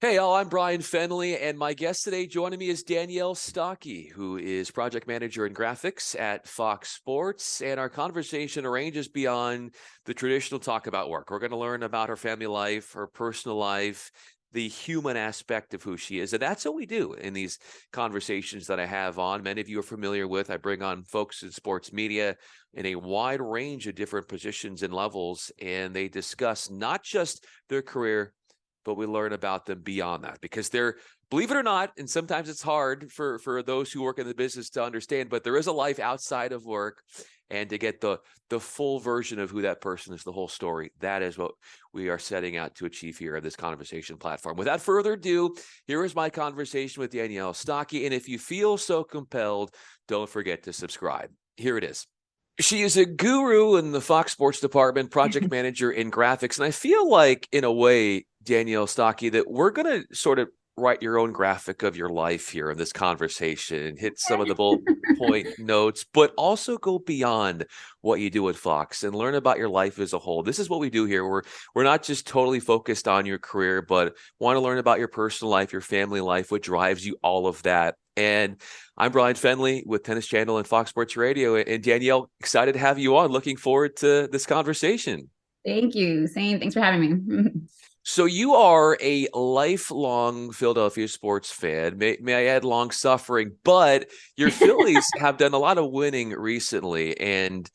Hey, all, I'm Bryan Fenley, and my guest today joining me is Danielle Stocki, who is project manager in graphics at Fox Sports. And our conversation ranges beyond the traditional talk about work. We're going to learn about her family life, her personal life, the human aspect of who she is. And that's what we do in these conversations that I have on. Many of you are familiar with. I bring on folks in sports media in a wide range of different positions and levels, and they discuss not just their career, but we learn about them beyond that, because they're, believe it or not, and sometimes it's hard for those who work in the business to understand, but there is a life outside of work, and to get the full version of who that person is, the whole story. That is what we are setting out to achieve here on this conversation platform. Without further ado, here is my conversation with Danielle Stocki, and if you feel so compelled, don't forget to subscribe. Here it is. She is a guru in the Fox Sports department, project manager in graphics. And I feel like, in a way, Danielle Stocki, that we're going to sort of write your own graphic of your life here in this conversation and hit some of the bullet point notes, but also go beyond what you do at Fox and learn about your life as a whole. This is what we do here. We're not just totally focused on your career, but want to learn about your personal life, your family life, what drives you, all of that. And I'm Bryan Fenley with Tennis Channel and Fox Sports Radio. And Danielle, excited to have you on. Looking forward to this conversation. Thank you. Same. Thanks for having me. So you are a lifelong Philadelphia sports fan. May I add, long suffering, but your Phillies have done a lot of winning recently. And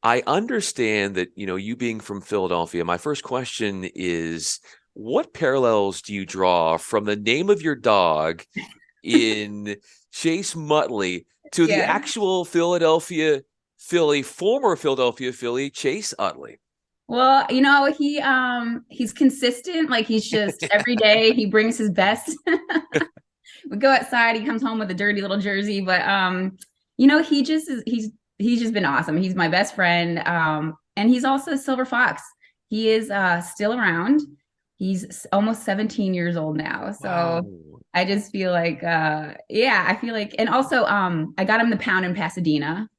I understand that, you being from Philadelphia, my first question is, what parallels do you draw from the name of your dog in Chase Muttley to the Yeah. actual former Philadelphia Philly, Chase Utley? Well, he's consistent. Like he's just every day he brings his best. We go outside, he comes home with a dirty little jersey, but he just is he's just been awesome. He's my best friend. And he's also a silver fox. He is still around. He's almost 17 years old now. So Wow. I just feel like yeah, I feel like, and also I got him the pound in Pasadena.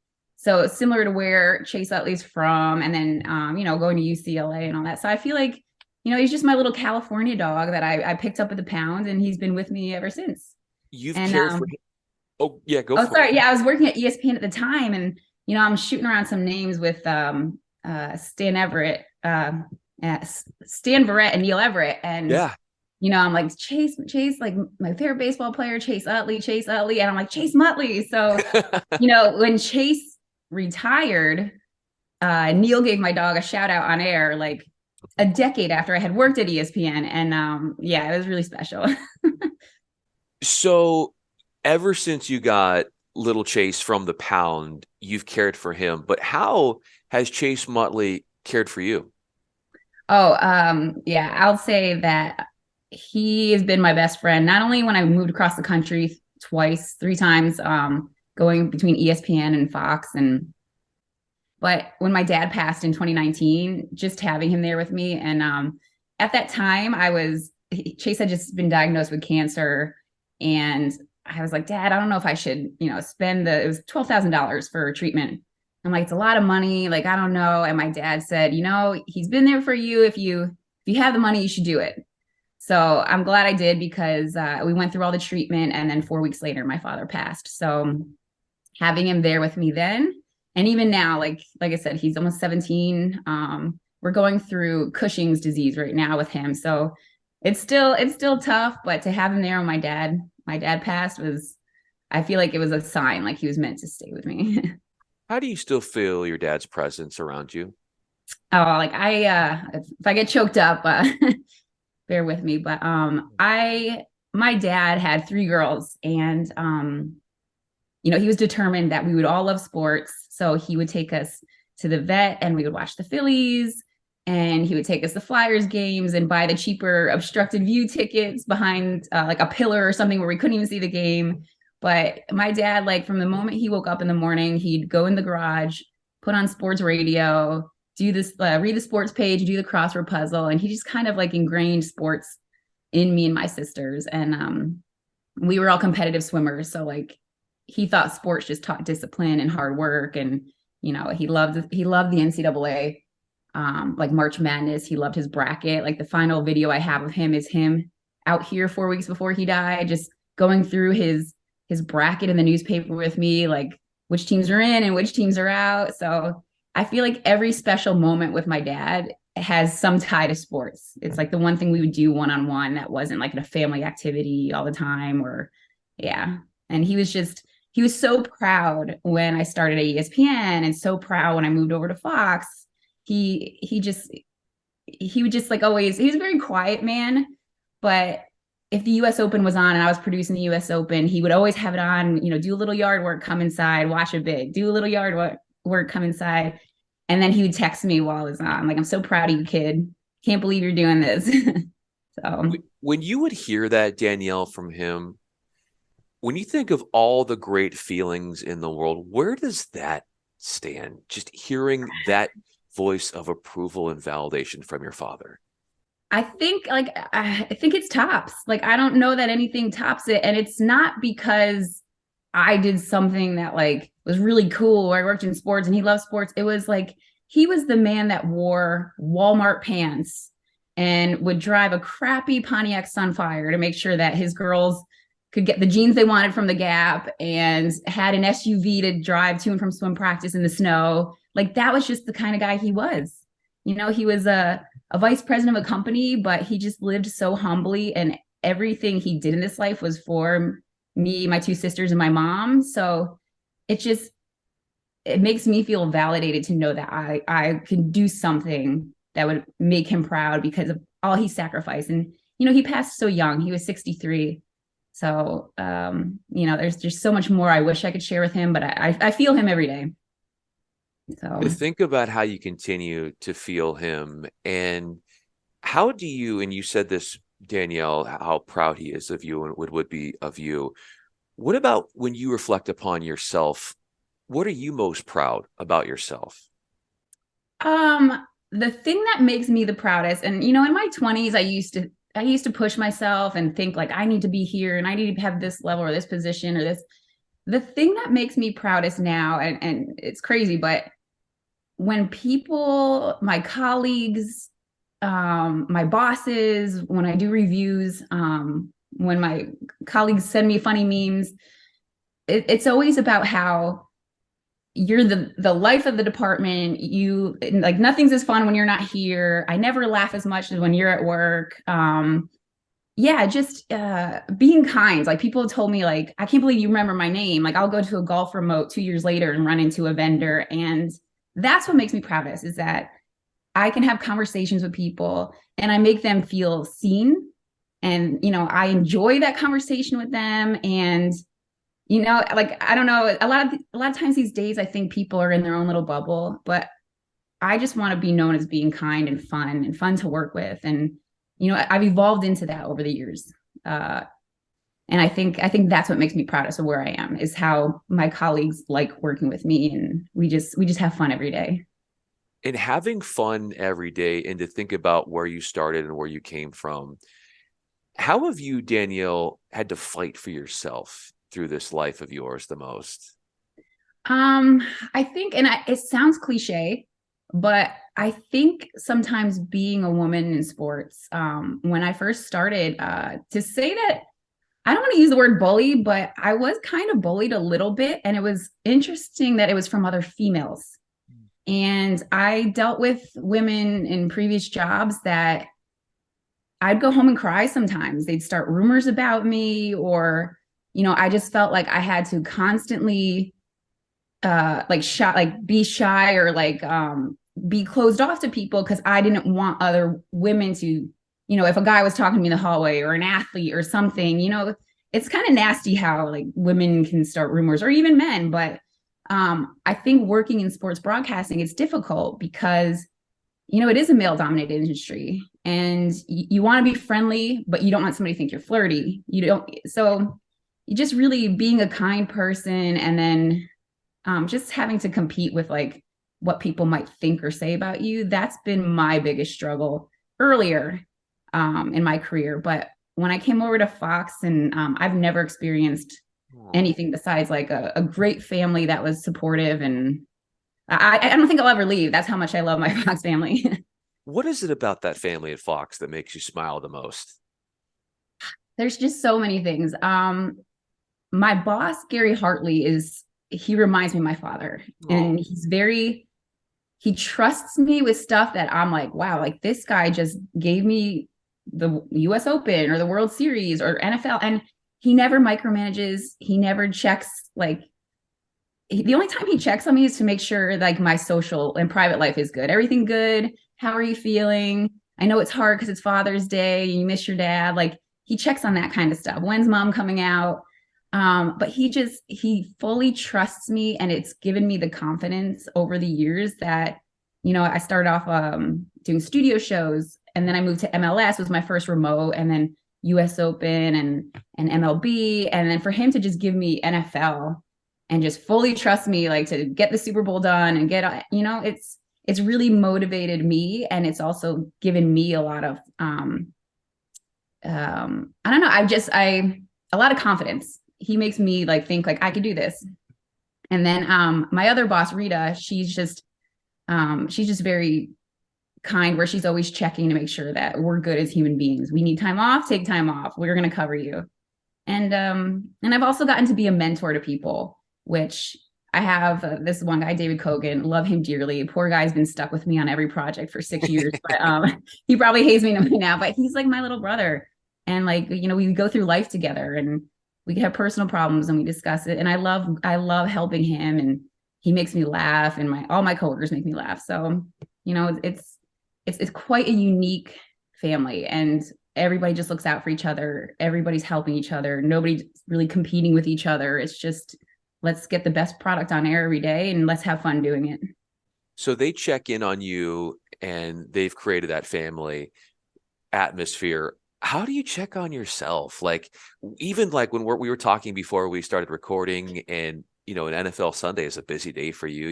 So similar to where Chase Utley's from, and then going to UCLA and all that. So I feel like, he's just my little California dog that I picked up at the pound, and he's been with me ever since. You've And cared for him. Oh, yeah, go oh, for it. sorry, yeah, I was working at ESPN at the time, and I'm shooting around some names with Stan Everett, Stan Verrett, and Neil Everett, and Yeah. I'm like Chase, like my favorite baseball player, Chase Utley, and I'm like Chase Muttley. So when Chase retired, Neil gave my dog a shout out on air like a decade after I had worked at ESPN. And yeah, it was really special. So ever since you got little Chase from the pound, you've cared for him. But how has Chase Muttley cared for you? Oh, yeah, I'll say that he has been my best friend, not only when I moved across the country twice, three times, going between ESPN and Fox, but when my dad passed in 2019, just having him there with me. And at that time, Chase had just been diagnosed with cancer. And I was like, Dad, I don't know if I should, spend it was $12,000 for treatment. I'm like, it's a lot of money. Like, I don't know. And my dad said, he's been there for you. If you have the money, you should do it. So I'm glad I did, because we went through all the treatment, and then 4 weeks later, my father passed. So having him there with me then, and even now, like I said, he's almost 17. We're going through Cushing's disease right now with him. So it's still tough, but to have him there when my dad passed, I feel like it was a sign, like he was meant to stay with me. How do you still feel your dad's presence around you? Oh, like if I get choked up, bear with me. But my dad had three girls, and he was determined that we would all love sports. So he would take us to the vet, and we would watch the Phillies, and he would take us to Flyers games and buy the cheaper obstructed view tickets behind like a pillar or something where we couldn't even see the game. But my dad, like from the moment he woke up in the morning, he'd go in the garage, put on sports radio, do this, read the sports page, do the crossword puzzle. And he just kind of like ingrained sports in me and my sisters. And we were all competitive swimmers. So like he thought sports just taught discipline and hard work. And, he loved the NCAA, like March Madness. He loved his bracket. Like the final video I have of him is him out here 4 weeks before he died, just going through his bracket in the newspaper with me, like which teams are in and which teams are out. So I feel like every special moment with my dad has some tie to sports. It's like the one thing we would do one-on-one that wasn't like a family activity all the time, or yeah. And he was so proud when I started at ESPN and so proud when I moved over to Fox. He would just like always, he was a very quiet man, but if the US Open was on and I was producing the US Open, he would always have it on, do a little yard work, come inside, watch a bit, do a little yard work, come inside. And then he would text me while it was on. Like, I'm so proud of you, kid. Can't believe you're doing this. So When you would hear that, Danielle, from him, when you think of all the great feelings in the world, where does that stand? Just hearing that voice of approval and validation from your father. I think it's tops. Like, I don't know that anything tops it. And it's not because I did something that like was really cool, or I worked in sports and he loved sports. It was like he was the man that wore Walmart pants and would drive a crappy Pontiac Sunfire to make sure that his girls could get the jeans they wanted from the Gap, and had an SUV to drive to and from swim practice in the snow. Like, that was just the kind of guy he was. He was a vice president of a company, but he just lived so humbly, and everything he did in this life was for me, my two sisters, and my mom. So it makes me feel validated to know that I can do something that would make him proud because of all he sacrificed. And he passed so young. He was 63. So there's just so much more I wish I could share with him, but I feel him every day. So Think about how you continue to feel him, and how do you, and you said this, Danielle, how proud he is of you and would be of you. What about when you reflect upon yourself? What are you most proud about yourself? The thing that makes me the proudest, and in my 20s, I used to push myself and think like I need to be here and I need to have this level or this position or this. The thing that makes me proudest now, and it's crazy, but when people, my colleagues, my bosses, when I do reviews, when my colleagues send me funny memes, it's always about how you're the life of the department. You like, nothing's as fun when you're not here. I never laugh as much as when you're at work. Just being kind. Like, people told me like, I can't believe you remember my name. Like, I'll go to a golf remote 2 years later and run into a vendor, and that's what makes me proudest, is that I can have conversations with people and I make them feel seen. And, I enjoy that conversation with them. And, like, I don't know, a lot of times these days, I think people are in their own little bubble, but I just want to be known as being kind and fun to work with. And, I've evolved into that over the years. And I think that's what makes me proudest of where I am, is how my colleagues like working with me, and we just have fun every day. And having fun every day, and to think about where you started and where you came from. How have you, Danielle, had to fight for yourself through this life of yours the most? I think, it sounds cliche, but I think sometimes being a woman in sports, when I first started, to say that, I don't want to use the word bully, but I was kind of bullied a little bit. And it was interesting that it was from other females. And I dealt with women in previous jobs that I'd go home and cry sometimes. They'd start rumors about me, or, I just felt like I had to constantly be shy, or be closed off to people, because I didn't want other women to, if a guy was talking to me in the hallway, or an athlete or something, it's kind of nasty how like women can start rumors, or even men. But I think working in sports broadcasting, it's difficult because, it is a male dominated industry, and you want to be friendly, but you don't want somebody to think you're flirty. So you just really being a kind person, and then just having to compete with like what people might think or say about you. That's been my biggest struggle earlier in my career. But when I came over to Fox, and I've never experienced anything besides like a great family that was supportive. And I don't think I'll ever leave. That's how much I love my Fox family. What is it about that family at Fox that makes you smile the most? There's just so many things. My boss, Gary Hartley, he reminds me of my father. Oh, And he trusts me with stuff that I'm like, wow, like this guy just gave me the US Open or the World Series or NFL. And he never micromanages. He never checks. Like, the only time he checks on me is to make sure like my social and private life is good. Everything good? How are you feeling? I know it's hard because it's Father's Day and you miss your dad. Like, he checks on that kind of stuff. When's mom coming out? But he fully trusts me, and it's given me the confidence over the years that, I started off doing studio shows, and then I moved to MLS, was my first remote, and then US Open and MLB. And then for him to just give me NFL and just fully trust me, like to get the Super Bowl done and get, it's really motivated me. And it's also given me a lot of, I don't know. A lot of confidence. He makes me like think like I could do this. And then my other boss, Rita, she's just very kind, where she's always checking to make sure that we're good as human beings. We need time off, take time off. We're going to cover you. And I've also gotten to be a mentor to people, which I have this one guy, David Kogan, love him dearly. Poor guy's been stuck with me on every project for 6 years, but he probably hates me now, but he's like my little brother. And like, we go through life together, and we have personal problems and we discuss it. And I love helping him, and he makes me laugh, and all my coworkers make me laugh. So, it's quite a unique family, and everybody just looks out for each other. Everybody's helping each other. Nobody's really competing with each other. It's just, let's get the best product on air every day and let's have fun doing it. so they check in on you, and they've created that family atmosphere. How do you check on yourself? Like, even like when we were talking before we started recording, and an NFL Sunday is a busy day for you.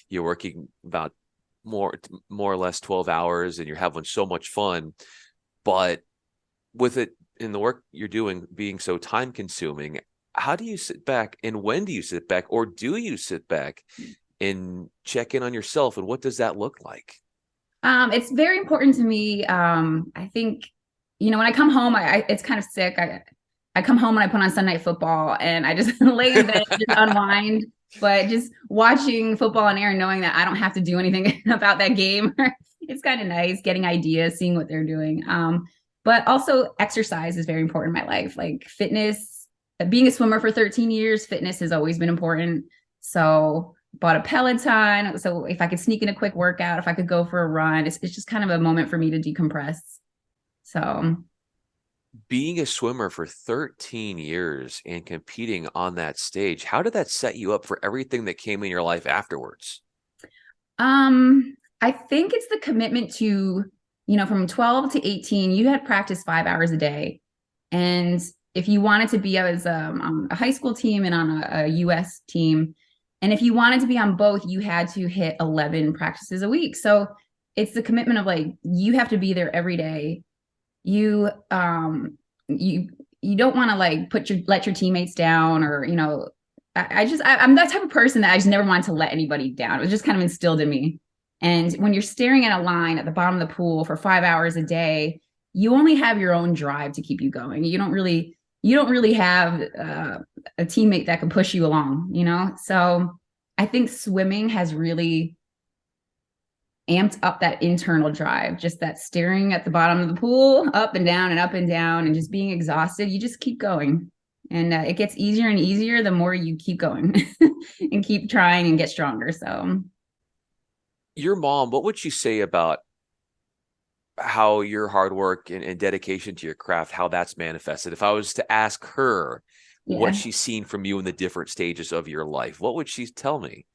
You're working about more or less 12 hours, and you're having so much fun. But with it in the work you're doing being so time consuming, how do you sit back, and when do you sit back, or do you sit back and check in on yourself, and what does that look like? It's very important to me. I think, when I come home, it's kind of sick. I come home and I put on Sunday Night Football, and I just lay in bed, just unwind. But just watching football on air and knowing that I don't have to do anything about that game, it's kind of nice, getting ideas, seeing what they're doing. But also exercise is very important in my life, like fitness. Being a swimmer for 13 years, fitness has always been important. So bought a Peloton. So if I could sneak in a quick workout, if I could go for a run, it's just kind of a moment for me to decompress. So Being a swimmer for 13 years and competing on that stage, how did that set you up for everything that came in your life afterwards? I think it's the commitment to, from 12 to 18, you had practice 5 hours a day. And if you wanted to be, I was on a high school team and on a US team. And if you wanted to be on both, you had to hit 11 practices a week. So it's the commitment of like, you have to be there every day. You you don't want to like let your teammates down, or I'm that type of person that I just never wanted to let anybody down. It was just kind of instilled in me. And when you're staring at a line at the bottom of the pool for 5 hours a day, you only have your own drive to keep you going. You don't really have a teammate that can push you along. So I think swimming has really amped up that internal drive, just that staring at the bottom of the pool, up and down and up and down, and just being exhausted. You just keep going. And it gets easier and easier the more you keep going and keep trying and get stronger. So Your mom, what would she say about how your hard work and dedication to your craft, how that's manifested? If I was to ask her what yeah. she's seen from you in the different stages of your life, what would she tell me?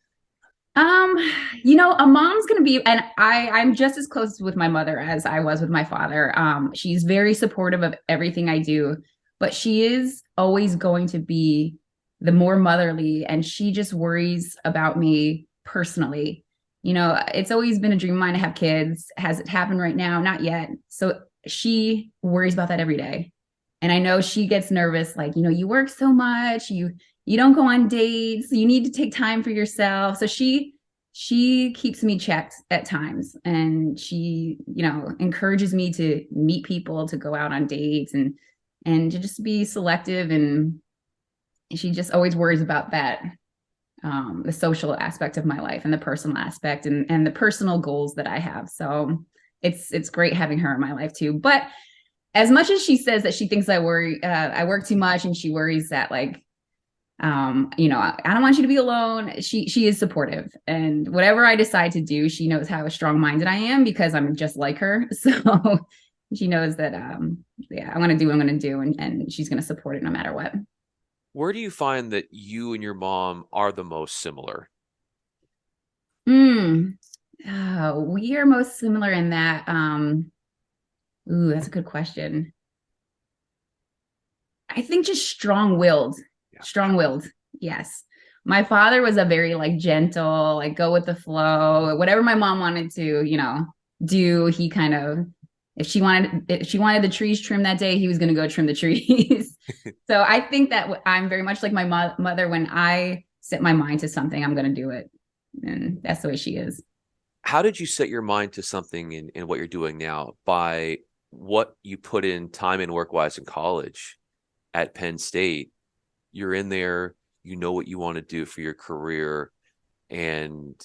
Um, a mom's gonna be, and I'm just as close with my mother as I was with my father. She's very supportive of everything I do, but she is always going to be the more motherly, and she just worries about me personally. It's always been a dream of mine to have kids. Has it happened right now? Not yet. So she worries about that every day. And I know she gets nervous, like, you work so much, you don't go on dates, you need to take time for yourself. So she keeps me checked at times, and she encourages me to meet people, to go out on dates, and to just be selective. And she just always worries about that, the social aspect of my life and the personal aspect, and the personal goals that I have. So it's great having her in my life too. But as much as she says that she thinks I work too much, and she worries that, like, I don't want you to be alone. She is supportive, and whatever I decide to do, she knows how strong-minded I am because I'm just like her. So she knows that, yeah, I'm going to do, and she's going to support it no matter what. Where do you find that you and your mom are the most similar? We are most similar in that, that's a good question. I think just strong-willed. Yeah. Strong-willed. Yes. My father was a very, like, gentle, like, go with the flow. Whatever my mom wanted to, do, he kind of, if she wanted the trees trimmed that day, he was going to go trim the trees. So I think that I'm very much like my mother. When I set my mind to something, I'm going to do it. And that's the way she is. How did you set your mind to something in what you're doing now? By what you put in time and work-wise in college at Penn State? You're in there, you know what you want to do for your career, and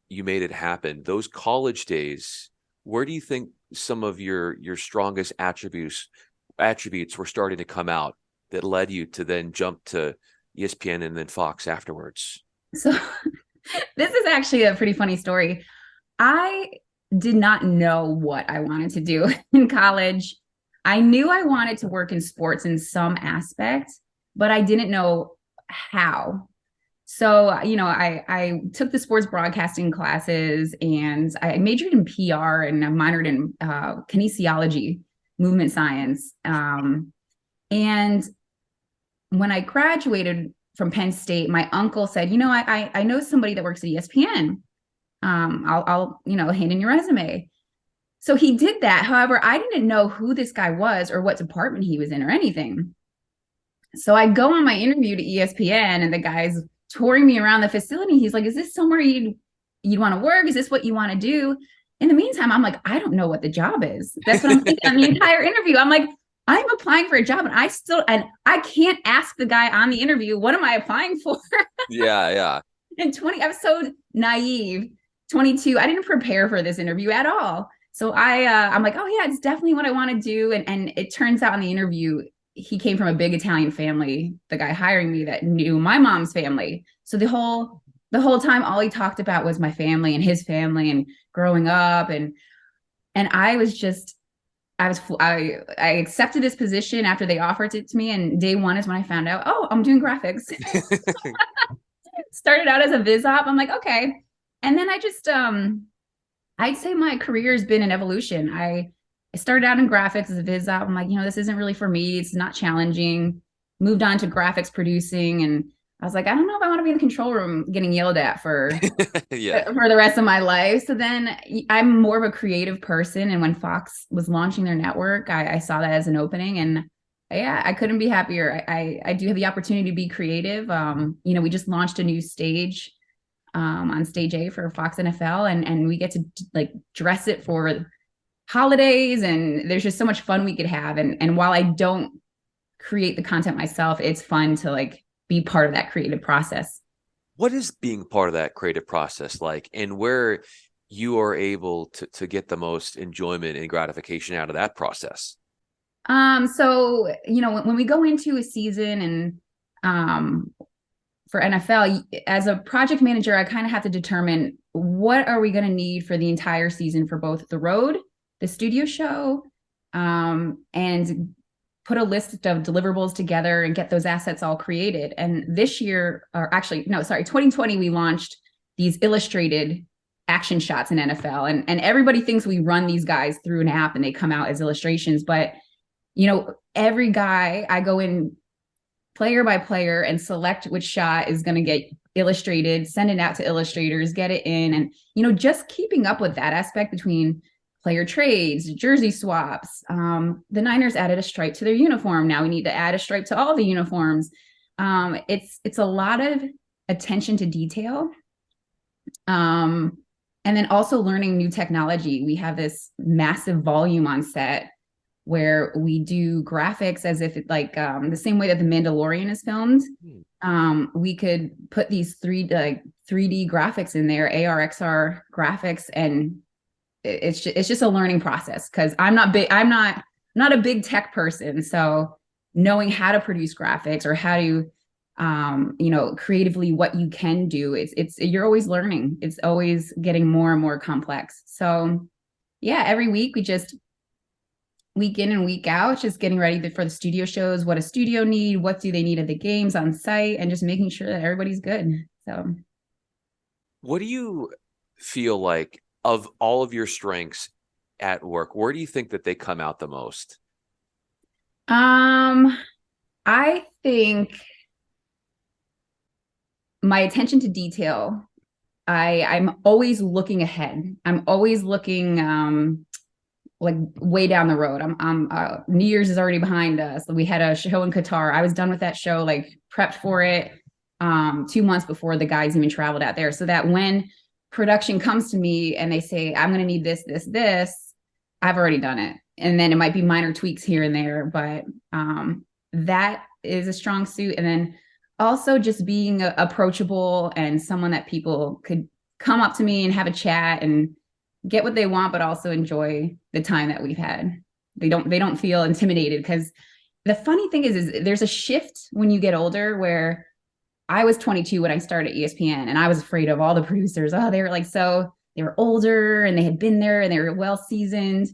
you made it happen. Those college days, where do you think some of your strongest attributes were starting to come out that led you to then jump to ESPN and then Fox afterwards? So this is actually a pretty funny story. I did not know what I wanted to do in college. I knew I wanted to work in sports in some aspect, but I didn't know how. So, I took the sports broadcasting classes, and I majored in PR, and I minored in kinesiology, movement science. And when I graduated from Penn State, my uncle said, I know somebody that works at ESPN. I'll hand in your resume. So he did that. However, I didn't know who this guy was or what department he was in or anything. So I go on my interview to ESPN, and the guy's touring me around the facility. He's like, is this somewhere you'd want to work? Is this what you want to do? In the meantime, I'm like, I don't know what the job is. That's what I'm thinking on the entire interview. I'm like, I'm applying for a job, and I can't ask the guy on the interview, what am I applying for? Yeah. And I was so naive. 22, I didn't prepare for this interview at all. So I'm like, oh yeah, it's definitely what I want to do. And it turns out in the interview, he came from a big Italian family, the guy hiring me, that knew my mom's family. So the whole time, all he talked about was my family and his family and growing up. And I accepted this position after they offered it to me. And day one is when I found out, oh, I'm doing graphics. Started out as a viz op. I'm like, okay. And then I just, I'd say my career has been an evolution. I started out in graphics as a viz op. I'm like, this isn't really for me. It's not challenging. Moved on to graphics producing. And I was like, I don't know if I want to be in the control room getting yelled at for the rest of my life. So then I'm more of a creative person. And when Fox was launching their network, I saw that as an opening. And yeah, I couldn't be happier. I do have the opportunity to be creative. We just launched a new stage on stage A for Fox NFL, and we get to like dress it for holidays, and there's just so much fun we could have. And while I don't create the content myself, it's fun to like be part of that creative process. What is being part of that creative process like, and where you are able to get the most enjoyment and gratification out of that process? So, when we go into a season and for NFL, as a project manager, I kind of have to determine what are we going to need for the entire season for both the road, the studio show, and put a list of deliverables together and get those assets all created. And this year, 2020, we launched these illustrated action shots in NFL. And everybody thinks we run these guys through an app and they come out as illustrations. But, every guy, I go in player by player and select which shot is going to get illustrated, send it out to illustrators, get it in. And, just keeping up with that aspect between player trades, jersey swaps. The Niners added a stripe to their uniform. Now we need to add a stripe to all the uniforms. It's a lot of attention to detail. And then also learning new technology. We have this massive volume on set where we do graphics as if it like the same way that The Mandalorian is filmed. Hmm. We could put these 3D graphics in there, AR, XR graphics, and it's just a learning process because I'm not a big tech person. So knowing how to produce graphics or how to creatively what you can do, it's you're always learning. It's always getting more and more complex. So yeah, every week we just week in and week out, just getting ready for the studio shows, what a studio need, what do they need at the games on site, and just making sure that everybody's good. So What do you feel like of all of your strengths at work? Where do you think that they come out the most? um I think my attention to detail. I'm always looking ahead. I'm always looking like way down the road. I'm New Year's is already behind us. We had a show in Qatar. I was done with that show, like prepped for it 2 months before the guys even traveled out there. So that when production comes to me and they say, I'm gonna need this, I've already done it. And then it might be minor tweaks here and there, but that is a strong suit. And then also just being approachable and someone that people could come up to me and have a chat and get what they want, but also enjoy the time that we've had. They don't feel intimidated because the funny thing is there's a shift when you get older where I was 22 when I started at ESPN and I was afraid of all the producers. Oh, they were like, so they were older and they had been there and they were well seasoned.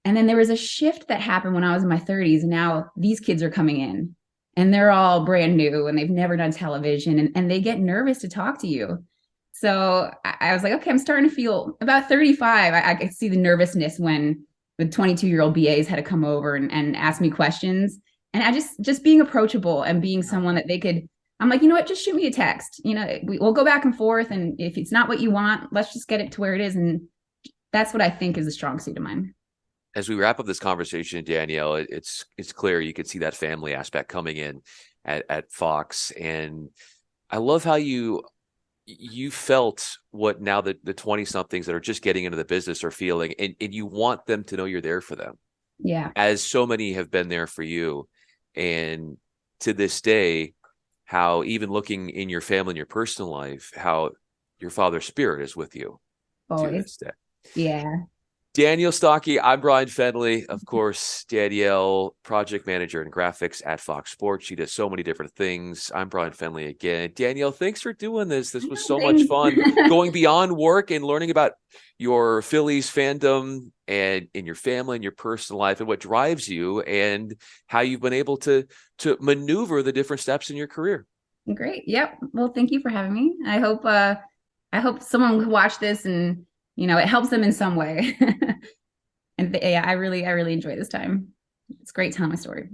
And then there was a shift that happened when I was in my 30s. And now these kids are coming in and they're all brand new and they've never done television and they get nervous to talk to you. So I was like, okay, I'm starting to feel about 35. I could see the nervousness when the 22-year-old BAs had to come over and ask me questions. And I just being approachable and being someone that they could, I'm like, you know what, just shoot me a text. We'll go back and forth. And if it's not what you want, let's just get it to where it is. And that's what I think is a strong suit of mine. As we wrap up this conversation, Danielle, it's clear you could see that family aspect coming in at Fox. And I love how you felt what now the 20 somethings that are just getting into the business are feeling, and you want them to know you're there for them, Yeah. as so many have been there for you. And to this day, how even looking in your family and your personal life, how your father's spirit is with you to Always. this day. Yeah. Danielle Stocki, I'm Bryan Fenley. Of course, Danielle, project manager in graphics at Fox Sports. She does so many different things. I'm Bryan Fenley again. Danielle, thanks for doing this. This was so much fun. Going beyond work and learning about your Phillies fandom and in your family and your personal life and what drives you and how you've been able to maneuver the different steps in your career. Great. Yep. Well, thank you for having me. I hope someone will watch this and it helps them in some way. And yeah, I really enjoy this time. It's great telling my story.